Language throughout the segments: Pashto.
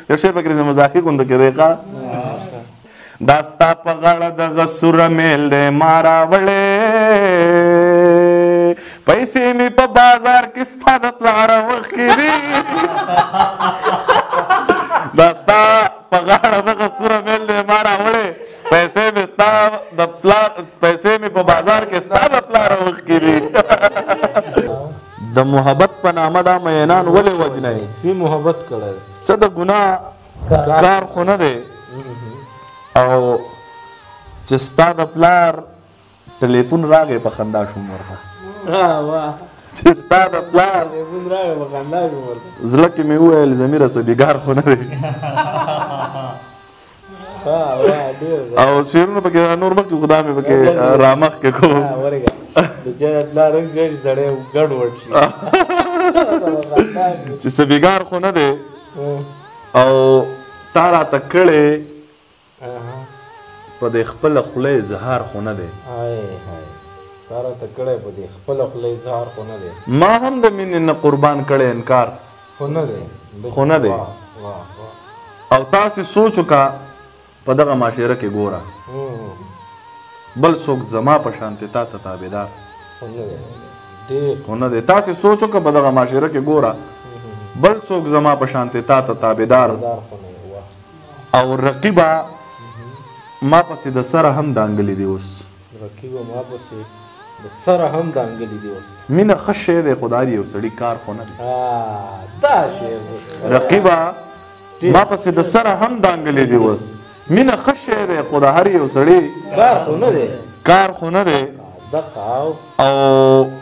یو شعر پکې مزاحي غوندې کې دی ښه دا ستا په غاړه دغه سوره میل دی ما راوړې پیسې مې په بازار کې ستا د پلاره مخکې دي دا ستا په غاړه دغه سوره میل دی ما راوړې پیسې مې ستا د پلار پیسې مې په بازار کې ستا د پلاره مخکې دي د محبت په نامه دا مینان ولې وجنی بې محبت کړی څه د ګناه کار خو نه دی او چې ستا د پلار ټلیفون راغی په خندا شوم ورته چې ستا د پلار زړه کې مې وویل ضمیره څه بېګار خو نه دی او شعرونه پکې نور مخکې خو دا مې پکې رامخکې کوم چې څه بېګار خو نه دی او تا راته کړې په دې خپله خوله اظهار خو نه دی ما هم د مینې نه قربان کړی انکار خو نه دی او تاسې سوچ وکړه په دغه معاشره کې ګوره بل څوک زما په شانتې تا ته تابعدار خو نه دی تاسې سوچ وکړه په دغه معاشره کې ګوره بل څوک زما په شانتې تا ته تابعدار او رقیبه ما پسې د سره هم دانګلې دی اوس مینه ښه شی دی خو دا یو سړي کار خو نه دی رقیبه ما پسې د سره هم دانګلې دی اوس مینه ښه شی دی خو د هر یو سړي کار خو نه دی او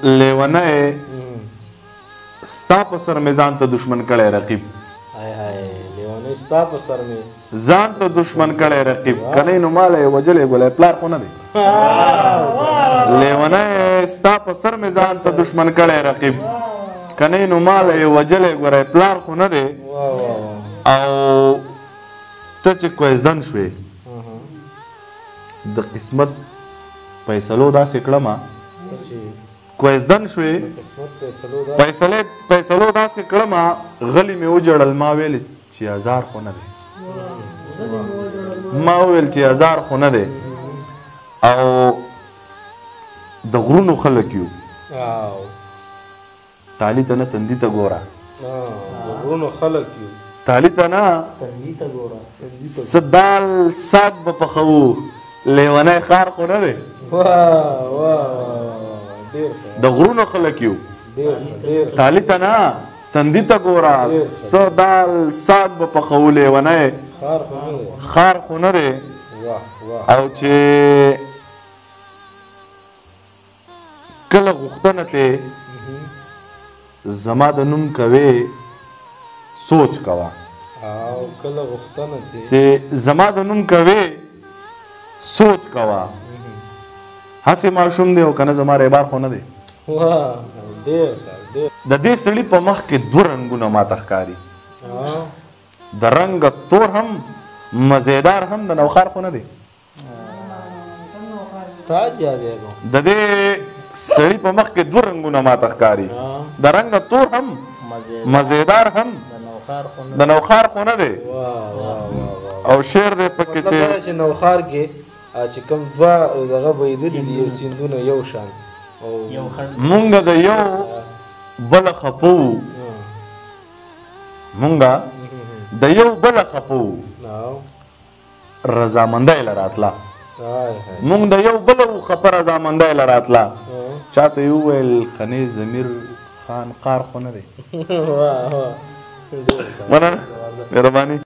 لیونی ستا په سر مې ځان ته دشمن کړی رقیب ځان ته دشمن کړی رقیب کنی نو ماله یې وجلی ګولی پلار خو نه دی لیونی ستا په سر مې ځان ته دشمن کړی رقیب کنی نو ماله یې وجلی ګولی پلار خو نه دی او ته چې کویزدن شوې د قسمت فیصلو داسې کړمه کویزدن شوې فیصلو داسې کړمه غلی مې وجړل ما ویل چې هزار خو نه دی ما وویل چې هزار خو نه دی او د غرونو خلک یو تالی ته نه تندي ته ګوره تالی ته نه څه دال ساګ به پخوو لیونی خار خو نه دی د غرونو خلک یو تالی ته نه تندي ته ګوره څه دال ساګ به پخوو لیونی خار خو نه دی او چې کله غوښتنه ته زما د نوم کوې سوچ کوه چې زما د نوم کوې سوچ کوه هسې ماشوم دی او که نه زما ریبار خو نه دی د دې سړي په مخ کې دوه رنګونه ماته ښکاري د رنګ تور هم مزیدار هم د نوخار خو نه دی د دې سړي په مخ کې دوه رنګونه ماته ښکاري د رنګ تور هم مزیدار هم د نوخار خو نه دی او شعر دی پکې چې نوخار کې چې کوم دوه دغه بهیدلي دي یو سیندونه یو شان مونږ د یو بله خپو مونږ د یو بله خپو رضامندی له راتله مونږ د یو بله خپه رضامندی له راتله چاته یې وویل خنې ضمیر خان قار خو نه دی مننه مهرباني